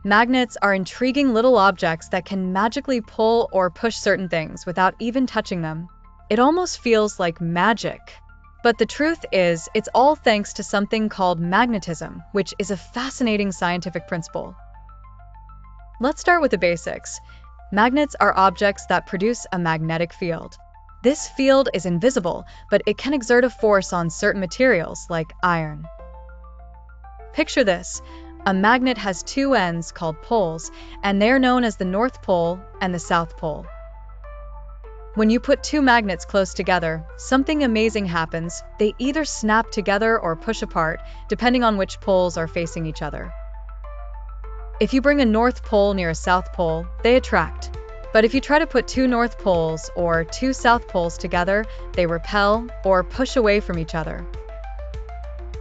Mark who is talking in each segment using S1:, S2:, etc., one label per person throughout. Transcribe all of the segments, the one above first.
S1: Magnets are intriguing little objects that can magically pull or push certain things without even touching them. It almost feels like magic. But the truth is, it's all thanks to something called magnetism, which is a fascinating scientific principle. Let's start with the basics. Magnets are objects that produce a magnetic field. This field is invisible, but it can exert a force on certain materials, like iron. Picture this. A magnet has two ends called poles, and they're known as the North Pole and the South Pole. When you put two magnets close together, something amazing happens. They either snap together or push apart, depending on which poles are facing each other. If you bring a North Pole near a South Pole, they attract. But if you try to put two North Poles or two South Poles together, they repel or push away from each other.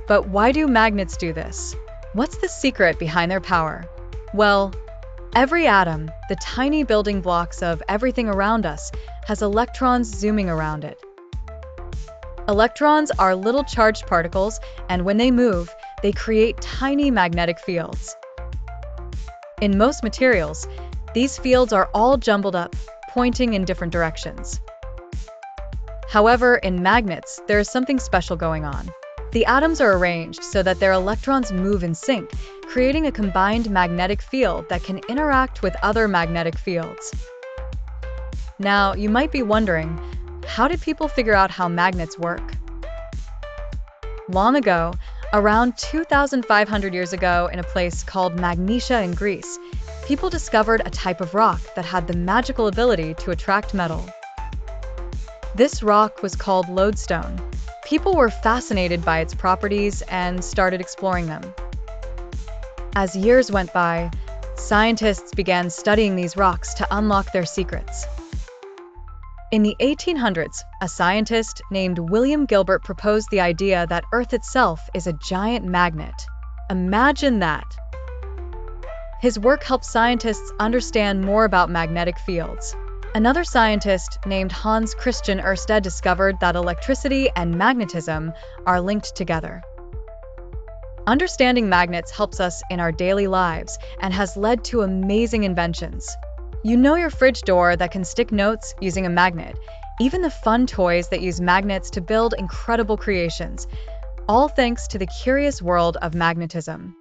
S1: But why do magnets do this? What's the secret behind their power? Well, every atom, the tiny building blocks of everything around us, has electrons zooming around it. Electrons are little charged particles, and when they move, they create tiny magnetic fields. In most materials, these fields are all jumbled up, pointing in different directions. However, in magnets, there is something special going on. The atoms are arranged so that their electrons move in sync, creating a combined magnetic field that can interact with other magnetic fields. Now, you might be wondering, how did people figure out how magnets work? Long ago, around 2,500 years ago in a place called Magnesia in Greece, people discovered a type of rock that had the magical ability to attract metal. This rock was called lodestone. People were fascinated by its properties and started exploring them. As years went by, scientists began studying these rocks to unlock their secrets. In the 1800s, a scientist named William Gilbert proposed the idea that Earth itself is a giant magnet. Imagine that! His work helped scientists understand more about magnetic fields. Another scientist named Hans Christian Oersted discovered that electricity and magnetism are linked together. Understanding magnets helps us in our daily lives and has led to amazing inventions. You know, your fridge door that can stick notes using a magnet, even the fun toys that use magnets to build incredible creations, all thanks to the curious world of magnetism.